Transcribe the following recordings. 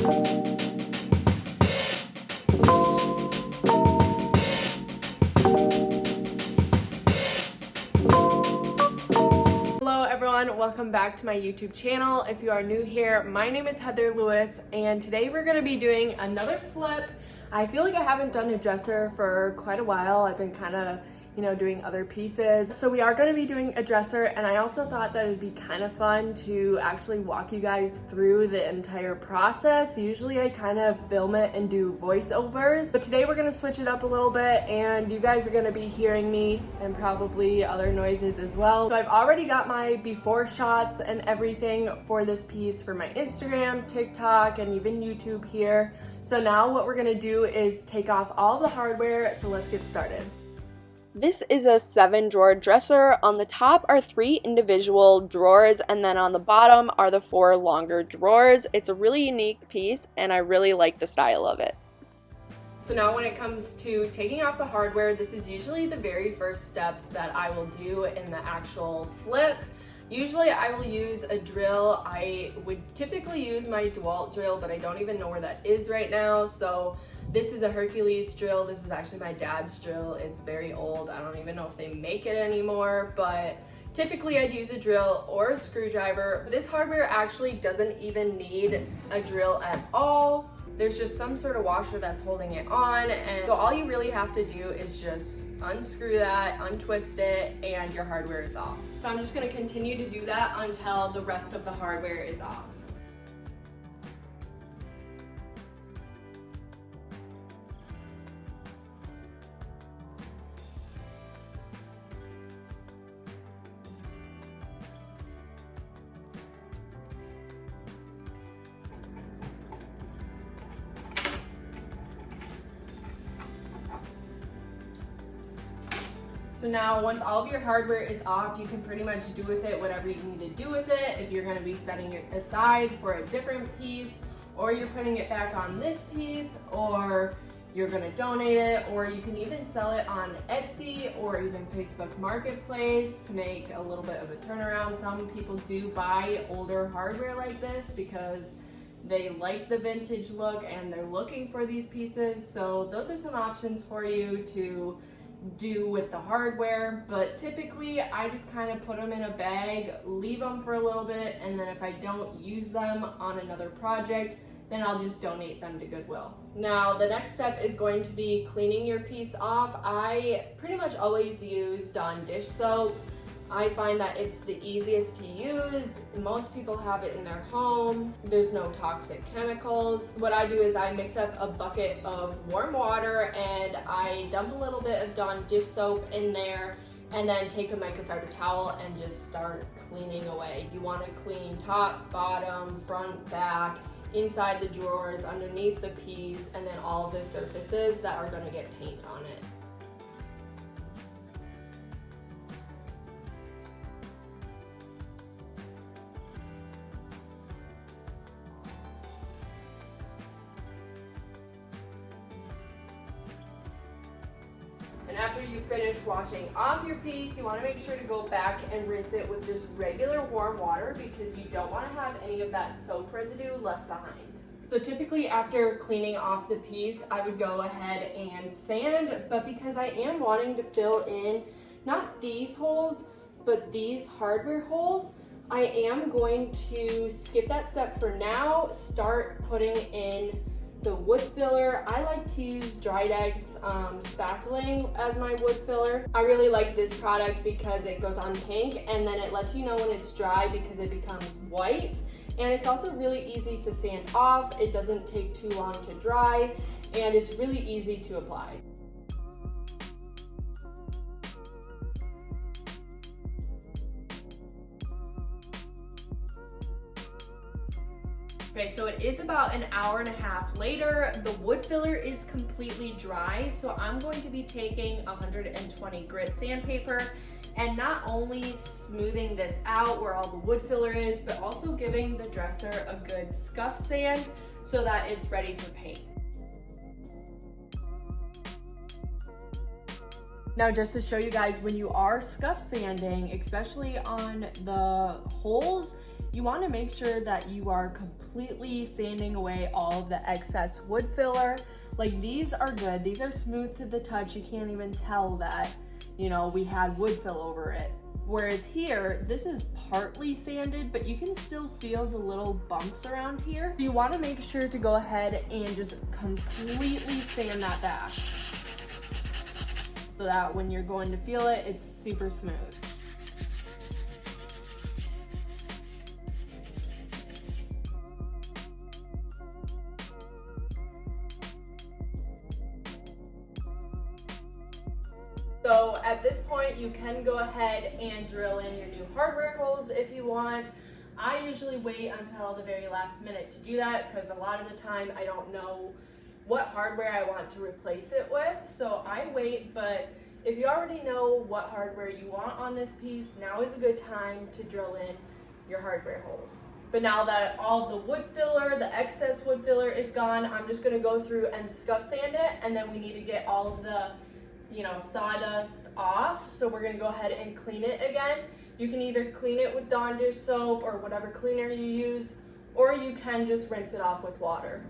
Hello everyone, welcome back to my YouTube channel. If you are new here, my name is Heather Lewis, and today we're going to be doing another flip. I feel like I haven't done a dresser for quite a while. I've been kind of, doing other pieces. So we are going to be doing a dresser, and I also thought that it'd be kind of fun to actually walk you guys through the entire process. Usually I kind of film it and do voiceovers, but today we're going to switch it up a little bit, and you guys are going to be hearing me and probably other noises as well. So I've already got my before shots and everything for this piece for my Instagram, TikTok, and even YouTube here. So now what we're going to do is take off all the hardware, so let's get started. This is a 7-drawer dresser. On the top are 3 individual drawers, and then on the bottom are the 4 longer drawers. It's a really unique piece, and I really like the style of it. So now when it comes to taking off the hardware, this is usually the very first step that I will do in the actual flip. Usually I will use a drill. I would typically use my DeWalt drill, but I don't even know where that is right now. So this is a Hercules drill. This is actually my dad's drill. It's very old. I don't even know if they make it anymore, but typically I'd use a drill or a screwdriver. This hardware actually doesn't even need a drill at all. There's just some sort of washer that's holding it on, and so all you really have to do is just unscrew that, untwist it, and your hardware is off. So I'm just gonna continue to do that until the rest of the hardware is off. So now once all of your hardware is off, you can pretty much do with it whatever you need to do with it. If you're going to be setting it aside for a different piece, or you're putting it back on this piece, or you're going to donate it, or you can even sell it on Etsy or even Facebook Marketplace to make a little bit of a turnaround. Some people do buy older hardware like this because they like the vintage look and they're looking for these pieces. So those are some options for you to do with the hardware, but typically I just kind of put them in a bag, leave them for a little bit, and then if I don't use them on another project, then I'll just donate them to Goodwill. Now the next step is going to be cleaning your piece off. I pretty much always use Dawn dish soap. I find that it's the easiest to use. Most people have it in their homes. There's no toxic chemicals. What I do is I mix up a bucket of warm water and I dump a little bit of Dawn dish soap in there, and then take a microfiber towel and just start cleaning away. You want to clean top, bottom, front, back, inside the drawers, underneath the piece, and then all of the surfaces that are going to get paint on it. And after you finish washing off your piece, you want to make sure to go back and rinse it with just regular warm water, because you don't want to have any of that soap residue left behind. So typically after cleaning off the piece, I would go ahead and sand, but because I am wanting to fill in not these holes, but these hardware holes, I am going to skip that step for now, start putting in the wood filler. I like to use Dried Eggs spackling as my wood filler. I really like this product because it goes on pink, and then it lets you know when it's dry because it becomes white. And it's also really easy to sand off. It doesn't take too long to dry, and it's really easy to apply. Okay, so it is about an hour and a half later. The wood filler is completely dry, so I'm going to be taking 120 grit sandpaper and not only smoothing this out where all the wood filler is, but also giving the dresser a good scuff sand so that it's ready for paint. Now, just to show you guys, when you are scuff sanding, especially on the holes, you want to make sure that you are completely sanding away all of the excess wood filler. Like, these are good. These are smooth to the touch. You can't even tell that, you know, we had wood fill over it. Whereas here, this is partly sanded, but you can still feel the little bumps around here. You want to make sure to go ahead and just completely sand that back, so that when you're going to feel it, it's super smooth. So at this point, you can go ahead and drill in your new hardware holes if you want. I usually wait until the very last minute to do that because a lot of the time I don't know what hardware I want to replace it with. So I wait, but if you already know what hardware you want on this piece, now is a good time to drill in your hardware holes. But now that all the wood filler, the excess wood filler is gone, I'm just gonna go through and scuff sand it, and then we need to get all of the sawdust off. So we're gonna go ahead and clean it again. You can either clean it with Dawn dish soap or whatever cleaner you use, or you can just rinse it off with water.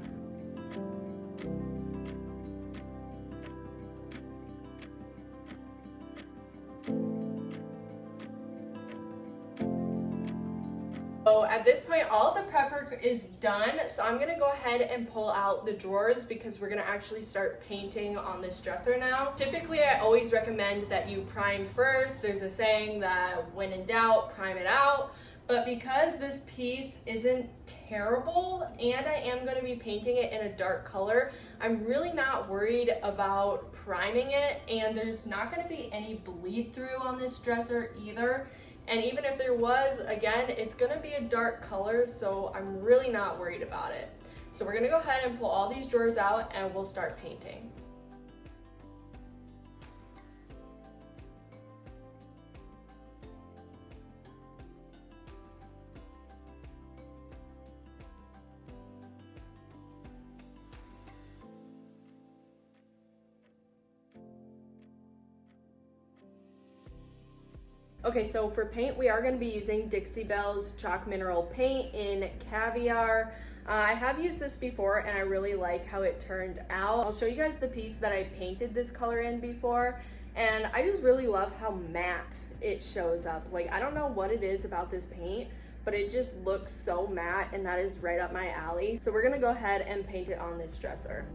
So at this point, all of the prep work is done. So I'm gonna go ahead and pull out the drawers because we're gonna actually start painting on this dresser now. Typically, I always recommend that you prime first. There's a saying that when in doubt, prime it out. But because this piece isn't terrible and I am gonna be painting it in a dark color, I'm really not worried about priming it, and there's not gonna be any bleed through on this dresser either. And even if there was, again, it's gonna be a dark color, so I'm really not worried about it. So we're gonna go ahead and pull all these drawers out and we'll start painting. Okay, so for paint, we are going to be using Dixie Belle's Chalk Mineral Paint in Caviar. I have used this before and I really like how it turned out. I'll show you guys the piece that I painted this color in before, and I just really love how matte it shows up. Like, I don't know what it is about this paint, but it just looks so matte, and that is right up my alley. So we're going to go ahead and paint it on this dresser.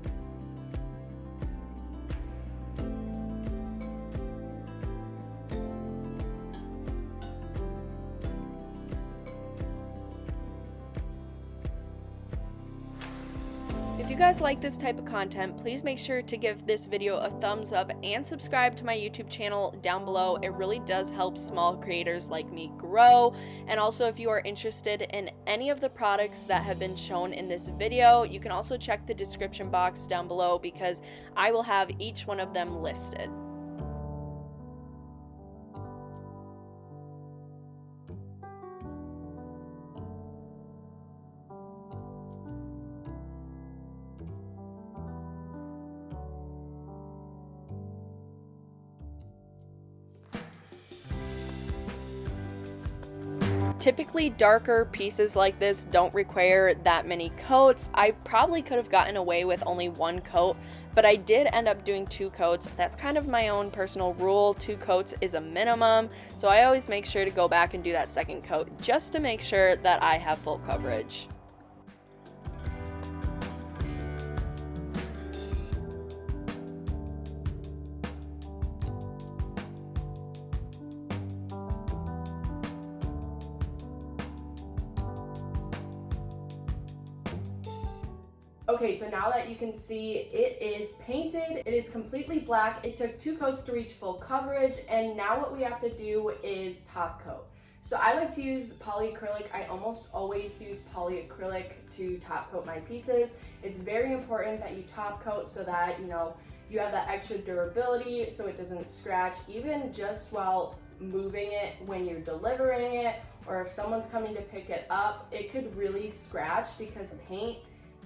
If you guys like this type of content, please make sure to give this video a thumbs up and subscribe to my YouTube channel down below. It really does help small creators like me grow. And also, if you are interested in any of the products that have been shown in this video, you can also check the description box down below because I will have each one of them listed. Typically, darker pieces like this don't require that many coats. I probably could have gotten away with only one coat, but I did end up doing 2 coats. That's kind of my own personal rule. 2 coats is a minimum, so I always make sure to go back and do that second coat just to make sure that I have full coverage. Okay, so now that you can see it is painted, it is completely black. It took 2 coats to reach full coverage, and now what we have to do is top coat. So I like to use polyacrylic. I almost always use polyacrylic to top coat my pieces. It's very important that you top coat so that, you have that extra durability so it doesn't scratch, even just while moving it when you're delivering it, or if someone's coming to pick it up, it could really scratch because paint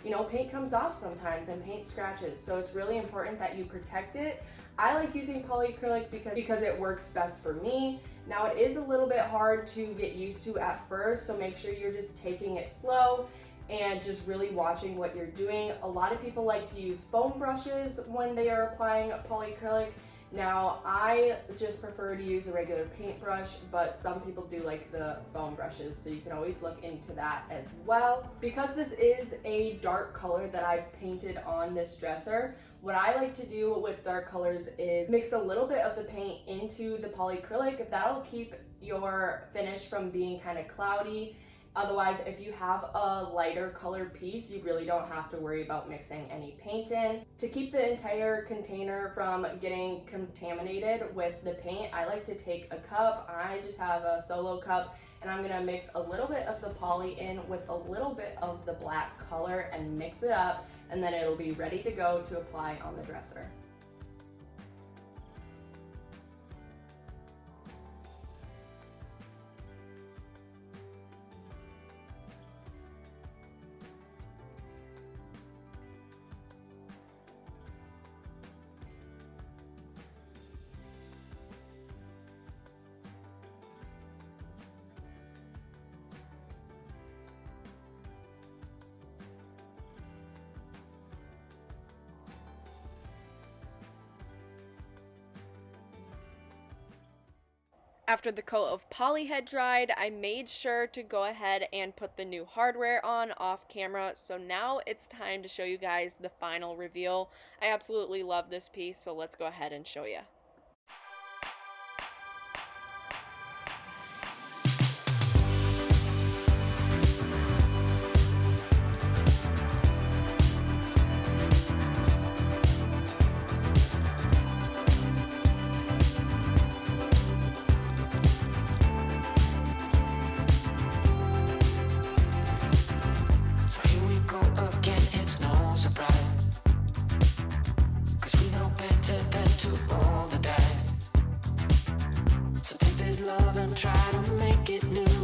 you know, paint comes off sometimes and paint scratches, so it's really important that you protect it. I like using polyacrylic because it works best for me. Now it is a little bit hard to get used to at first, so make sure you're just taking it slow and just really watching what you're doing. A lot of people like to use foam brushes when they are applying polyacrylic. Now, I just prefer to use a regular paintbrush, but some people do like the foam brushes, so you can always look into that as well. Because this is a dark color that I've painted on this dresser, what I like to do with dark colors is mix a little bit of the paint into the polyacrylic. That'll keep your finish from being kind of cloudy. Otherwise, if you have a lighter colored piece, you really don't have to worry about mixing any paint in. To keep the entire container from getting contaminated with the paint, I like to take a cup. I just have a solo cup, and I'm gonna mix a little bit of the poly in with a little bit of the black color and mix it up, and then it'll be ready to go to apply on the dresser. After the coat of poly had dried, I made sure to go ahead and put the new hardware on off camera. So now it's time to show you guys the final reveal. I absolutely love this piece, so let's go ahead and show you. Love and try to make it new.